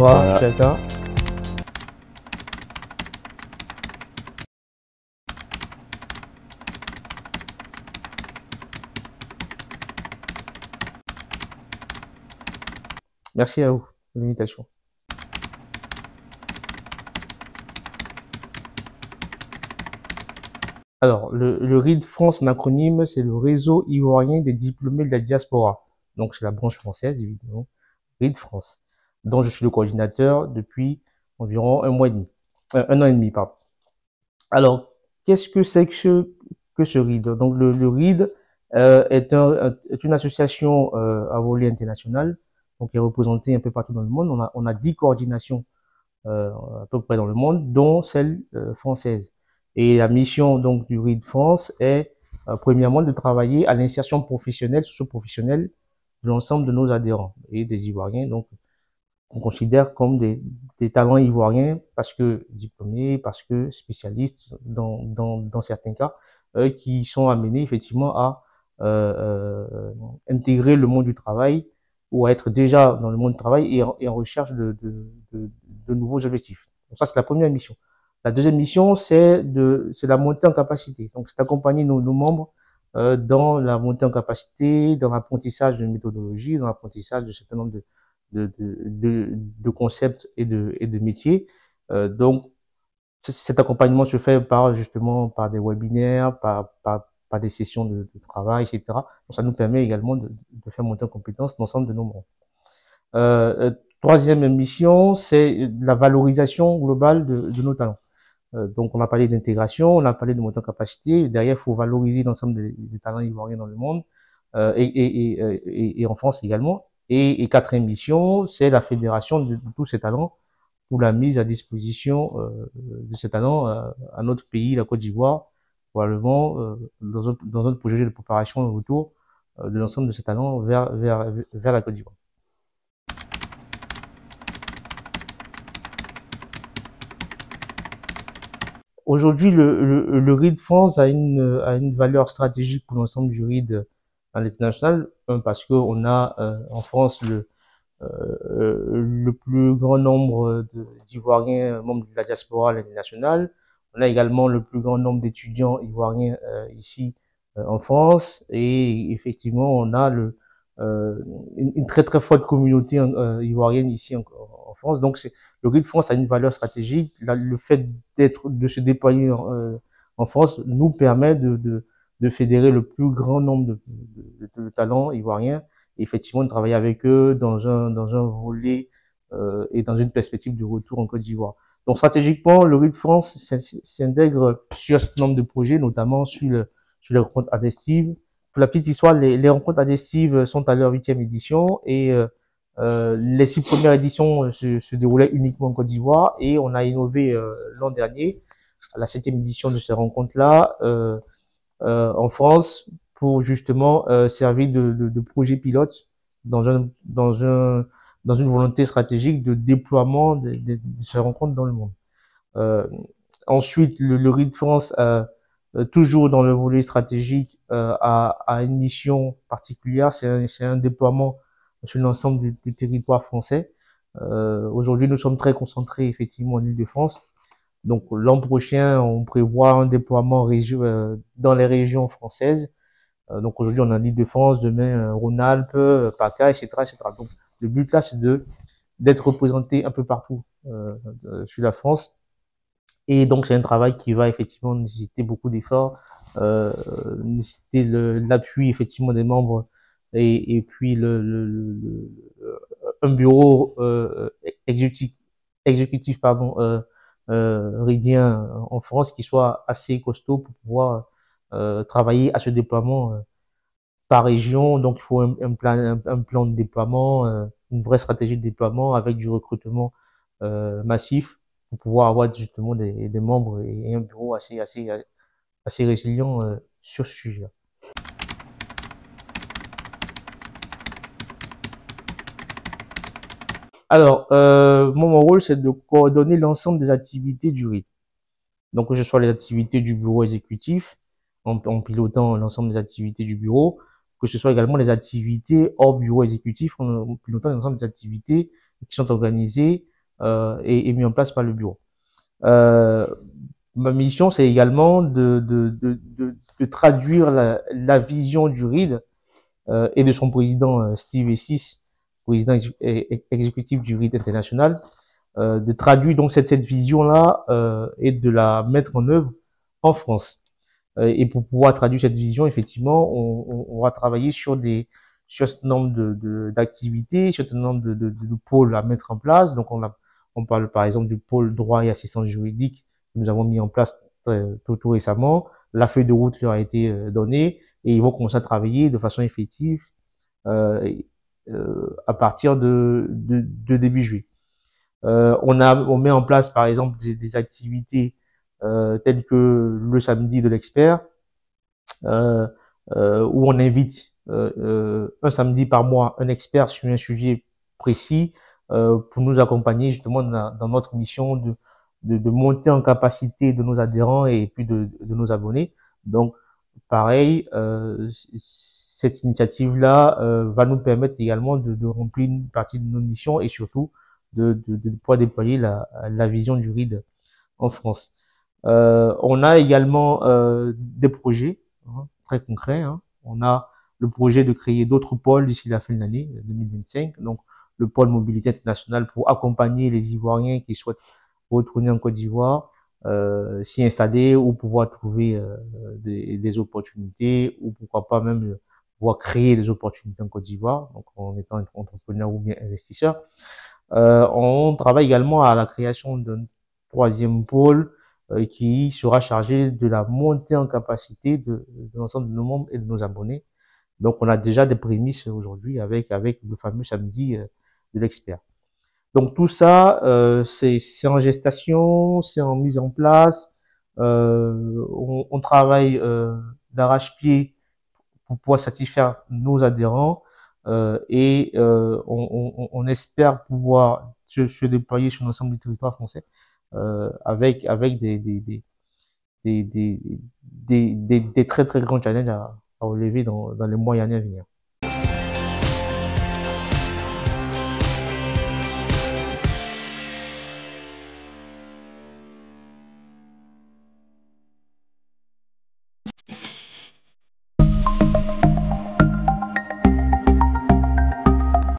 Voilà. Quelqu'un. Merci à vous pour l'invitation. Alors, le RID France, en acronyme, c'est le Réseau ivoirien des diplômés de la diaspora. Donc, c'est la branche française, évidemment. RID France, dont je suis le coordinateur depuis environ un mois et demi. Un an et demi, pardon. Alors, qu'est-ce que c'est que ce RID? Donc, le RID est une association à volet international, donc qui est représentée un peu partout dans le monde. On a 10 coordinations à peu près dans le monde, dont celle française. Et la mission donc du RID France est premièrement de travailler à l'insertion professionnelle, socio-professionnelle de l'ensemble de nos adhérents et des Ivoiriens, donc on considère comme des talents ivoiriens parce que diplômés, parce que spécialistes dans certains cas, qui sont amenés effectivement à intégrer le monde du travail ou à être déjà dans le monde du travail et en recherche de nouveaux objectifs. Donc ça, c'est la première mission. La deuxième mission, c'est la montée en capacité. Donc, c'est accompagner nos membres dans la montée en capacité, dans l'apprentissage de méthodologie, dans l'apprentissage de certain nombre de concepts et de métiers. Donc, cet accompagnement se fait justement par des webinaires, par des sessions de travail, etc. Donc, ça nous permet également de faire monter en compétence l'ensemble de nos membres. Troisième mission, c'est la valorisation globale de nos talents. Donc, on a parlé d'intégration, on a parlé de montée en capacité. Derrière, il faut valoriser l'ensemble des talents ivoiriens dans le monde et en France également. Et quatrième mission, c'est la fédération de tous ces talents pour la mise à disposition de ces talents à notre pays, la Côte d'Ivoire, probablement dans un projet de préparation et retour de l'ensemble de ces talents vers la Côte d'Ivoire. Aujourd'hui, le RID France a une valeur stratégique pour l'ensemble du RID à l'international, parce qu'on a en France le plus grand nombre d'Ivoiriens membres de la diaspora à l'international. On a également le plus grand nombre d'étudiants ivoiriens ici en France, et effectivement, on a une très très forte communauté ivoirienne ici en France. Donc, le RID France a une valeur stratégique. Le fait de se déployer en France nous permet de fédérer le plus grand nombre de talents ivoiriens et effectivement de travailler avec eux dans un volet et dans une perspective de retour en Côte d'Ivoire. Donc stratégiquement, le RID France s'intègre sur un certain nombre de projets, notamment sur les rencontres adhesives. Pour la petite histoire, les rencontres adhesives sont à leur 8e édition et les 6 premières éditions se déroulaient uniquement en Côte d'Ivoire et on a innové l'an dernier à la 7e édition de ces rencontres-là en France pour justement servir de projet pilote dans une volonté stratégique de déploiement de ces rencontres dans le monde. Ensuite, le RID France, toujours dans le volet stratégique, a une mission particulière, c'est un déploiement sur l'ensemble du territoire français. Aujourd'hui, nous sommes très concentrés effectivement en Île-de-France. Donc l'an prochain, on prévoit un déploiement dans les régions françaises. Donc aujourd'hui, on a l'Île-de-France, demain Rhône-Alpes, PACA, etc., etc. Donc le but là, c'est d'être représenté un peu partout sur la France. Et donc c'est un travail qui va effectivement nécessiter beaucoup d'efforts, nécessiter l'appui effectivement des membres et puis un bureau exécutif pardon ridien en France qui soit assez costaud pour pouvoir travailler à ce déploiement par région. Donc il faut un plan de déploiement, une vraie stratégie de déploiement avec du recrutement massif pour pouvoir avoir justement des membres et un bureau assez résilient sur ce sujet-là. Alors, mon rôle, c'est de coordonner l'ensemble des activités du RID. Donc, que ce soit les activités du bureau exécutif, en pilotant l'ensemble des activités du bureau, que ce soit également les activités hors bureau exécutif, en pilotant l'ensemble des activités qui sont organisées est mis en place par le bureau. Euh, Ma mission, c'est également de traduire la vision du RID et de son président Steve Essis, président exécutif du RID international, de traduire donc cette vision-là et de la mettre en œuvre en France. Et pour pouvoir traduire cette vision, effectivement, on va travailler sur un certain nombre d'activités, sur un certain nombre de pôles à mettre en place. Donc on parle par exemple du pôle droit et assistance juridique que nous avons mis en place tout récemment. La feuille de route leur a été donnée et ils vont commencer à travailler de façon effective euh, à partir de début juillet. On met en place par exemple des activités telles que le samedi de l'expert, euh, où on invite un samedi par mois un expert sur un sujet précis pour nous accompagner justement dans notre mission de monter en capacité de nos adhérents et puis de nos abonnés. Donc, pareil, cette initiative-là va nous permettre également de remplir une partie de nos missions et surtout de pouvoir déployer la vision du RID en France. On a également des projets très concrets. On a le projet de créer d'autres pôles d'ici la fin de l'année 2025. Donc, le pôle mobilité internationale pour accompagner les Ivoiriens qui souhaitent retourner en Côte d'Ivoire, s'y installer ou pouvoir trouver des opportunités ou pourquoi pas même pouvoir créer des opportunités en Côte d'Ivoire, donc en étant entrepreneur ou bien investisseur. On travaille également à la création d'un troisième pôle qui sera chargé de la montée en capacité de l'ensemble de nos membres et de nos abonnés. Donc, on a déjà des prémices aujourd'hui avec le fameux samedi de l'expert. Donc, tout ça, c'est en gestation, c'est en mise en place. On travaille d'arrache-pied pour pouvoir satisfaire nos adhérents et on espère pouvoir se déployer sur l'ensemble du territoire français avec des très très grands challenges à relever dans les mois et années à venir.